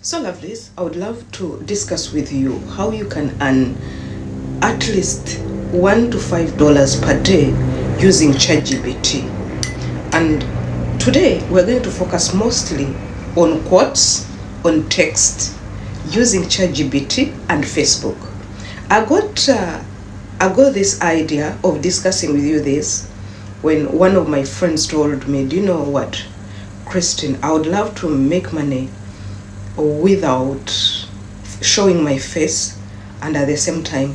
So lovelies, I would love to discuss with you how you can earn at least $1 to $5 per day using ChatGPT. And today we're going to focus mostly on quotes, on text, using ChatGPT and Facebook. I got this idea of discussing with you this when one of my friends told me, do you know what, Christine, I would love to make money without showing my face, and at the same time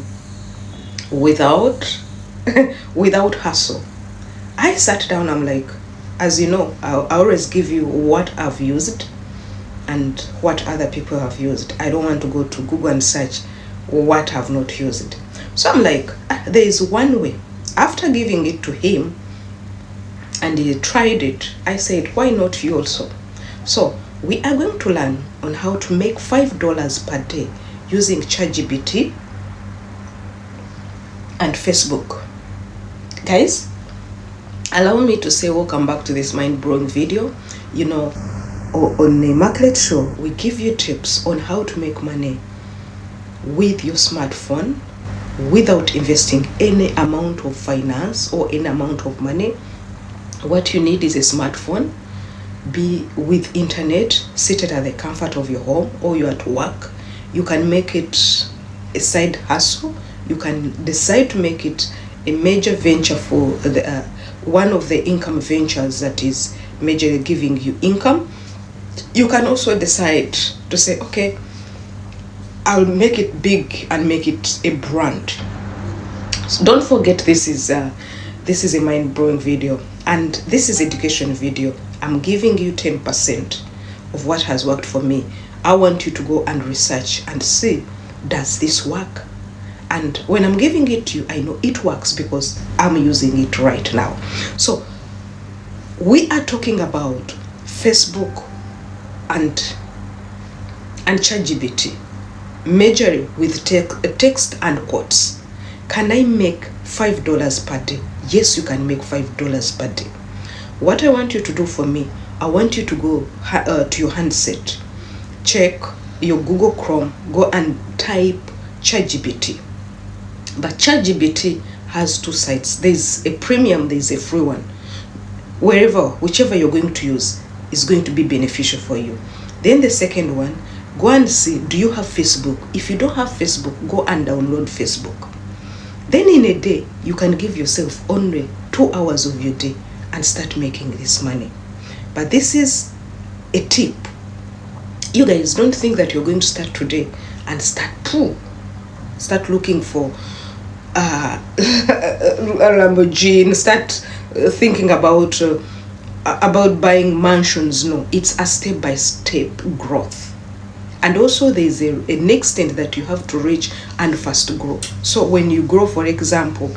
without without hustle. I sat down, I'm like, as you know, I always give you what I've used and what other people have used. I don't want to go to Google and search what I've not used. So I'm like, there is one way. After giving it to him and he tried it, I said, why not you also? So we are going to learn on how to make $5 per day using ChatGPT and Facebook. Guys, allow me to say welcome back to this mind-blowing video. You know, on a market show, we give you tips on how to make money with your smartphone without investing any amount of finance or any amount of money. What you need is a smartphone, be with internet, seated at the comfort of your home, or you're at work. You can make it a side hustle. You can decide to make it a major venture for the one of the income ventures that is majorly giving you income. You can also decide to say, okay, I'll make it big and make it a brand. So don't forget, this is a mind-blowing video and this is education video. I'm giving you 10% of what has worked for me. I want you to go and research and see, does this work? And when I'm giving it to you, I know it works because I'm using it right now. So we are talking about Facebook and ChatGPT, majorly with text and quotes. Can I make $5 per day? Yes, you can make $5 per day. What I want you to do for me, I want you to go to your handset, check your Google Chrome, go and type ChatGPT. But ChatGPT has two sides. There's a premium, there's a free one. Whichever you're going to use is going to be beneficial for you. Then the second one, go and see, do you have Facebook? If you don't have Facebook, go and download Facebook. Then in a day, you can give yourself only 2 hours of your day and start making this money. But this is a tip. You guys don't think that you're going to start today and start looking for a Lamborghini, start thinking about buying mansions. No, it's a step-by-step growth. And also there's an extent that you have to reach and first grow. So when you grow, for example,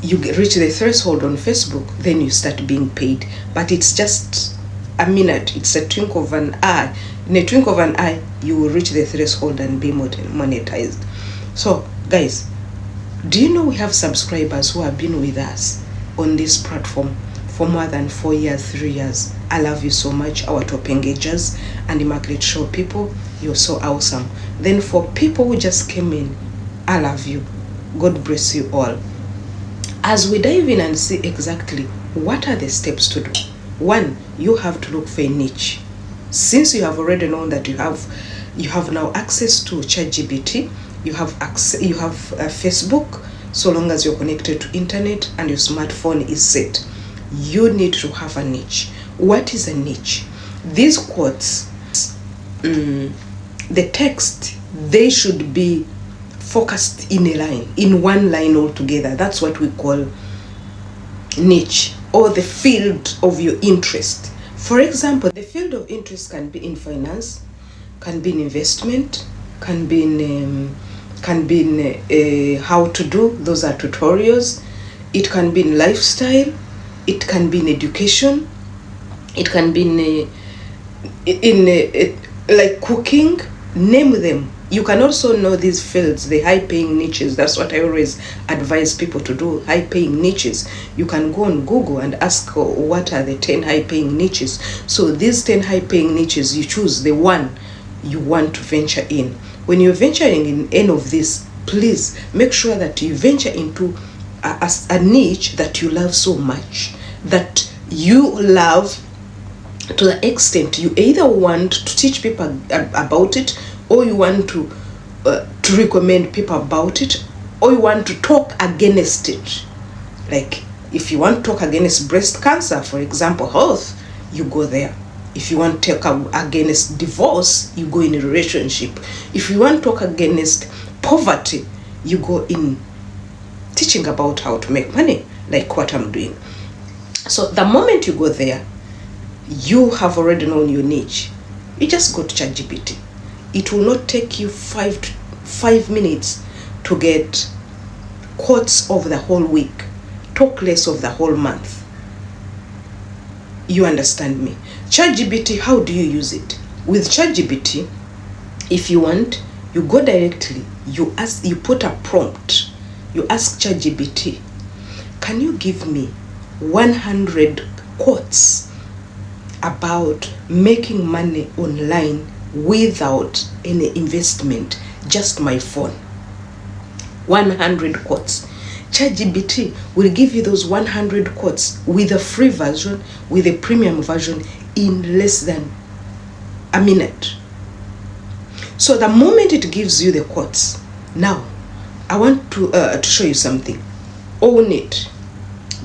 you reach the threshold on Facebook, then you start being paid. But it's just a minute. It's a twinkle of an eye. In a twinkle of an eye, you will reach the threshold and be monetized. So guys, do you know we have subscribers who have been with us on this platform for more than 4 years, 3 years? I love you so much, our top engagers and the market show people. You're so awesome. Then for people who just came in, I love you. God bless you all. As we dive in and see exactly what are the steps to do. One, you have to look for a niche. Since you have already known that you have now access to ChatGPT, you have Facebook, so long as you're connected to internet and your smartphone is set, you need to have a niche. What is a niche? These quotes, the text, they should be focused in a line, in one line altogether. That's what we call niche, or the field of your interest. For example, the field of interest can be in finance, can be in investment, can be in how to do, those are tutorials. It can be in lifestyle, it can be in education, it can be in like cooking. Name them. You can also know these fields, the high-paying niches. That's what I always advise people to do, high-paying niches. You can go on Google and ask what are the 10 high-paying niches. So these 10 high-paying niches, you choose the one you want to venture in. When you're venturing in any of this, please make sure that you venture into a niche that you love so much, that you love to the extent you either want to teach people about it, or you want to recommend people about it, or you want to talk against it. Like if you want to talk against breast cancer, for example, health, you go there. If you want to talk against divorce, you go in a relationship. If you want to talk against poverty, you go in teaching about how to make money, like what I'm doing. So the moment you go there, you have already known your niche. You just go to ChatGPT. It will not take you 5 minutes to get quotes of the whole week, talk less of the whole month. You understand me? ChatGPT, how do you use it? With ChatGPT, if you want, you go directly, you put a prompt, you ask ChatGPT, can you give me 100 quotes about making money online without any investment, just my phone? 100 quotes. ChatGPT will give you those 100 quotes with a free version, with a premium version, in less than a minute. So the moment it gives you the quotes, now I want to show you something. Own it.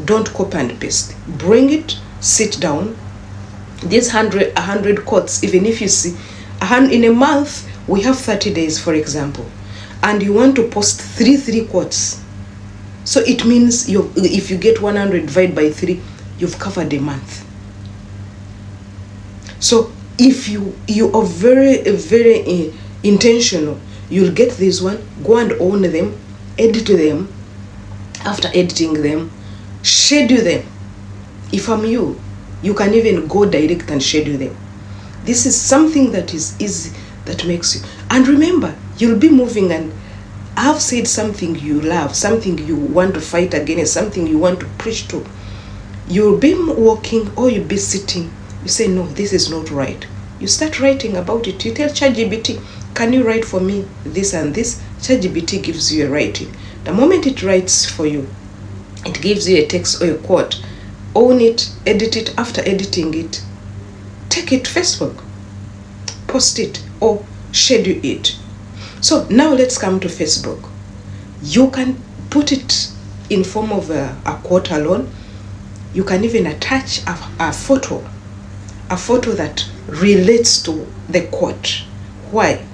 Don't copy and paste. Bring it, sit down. These 100 quotes, even if you see in a month, we have 30 days, for example, and you want to post three quotes. So it means if you get 100 divided by 3, you've covered a month. So if you are very intentional, you'll get this one, go and own them, edit them. After editing them, schedule them. If I'm you can even go direct and schedule them. This is something that is easy, that makes you. And remember, you'll be moving, and I've said something you love, something you want to fight against, something you want to preach to. You'll be walking, or you'll be sitting. You say, no, this is not right. You start writing about it. You tell ChatGPT, can you write for me this and this? ChatGPT gives you a writing. The moment it writes for you, it gives you a text or a quote. Own it, edit it. After editing it, take it to Facebook, post it, or schedule it. So now let's come to Facebook. You can put it in form of a quote alone. You can even attach a photo that relates to the quote. Why?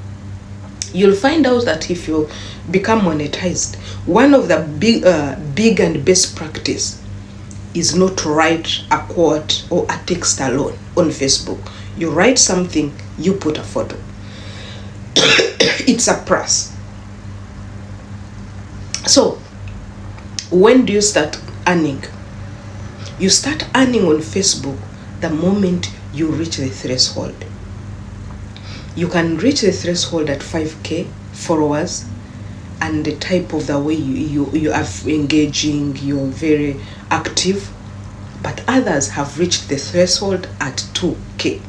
You'll find out that if you become monetized, one of the big and best practice is not to write a quote or a text alone on Facebook. You write something, you put a photo. It's a plus. So when do you start earning? You start earning on Facebook the moment you reach the threshold. You can reach the threshold at 5K followers, and the type of the way you are engaging, you're very active. But others have reached the threshold at 2K.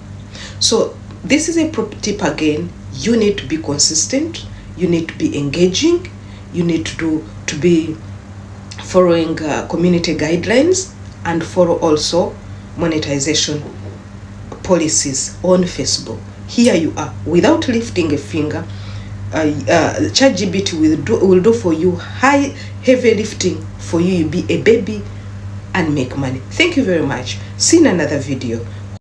So this is a pro tip again. You need to be consistent, you need to be engaging, you need to be following community guidelines, and follow also monetization policies on Facebook. Here you are, without lifting a finger. ChatGPT will do for you heavy lifting for you. You be a baby and make money. Thank you very much. See you in another video.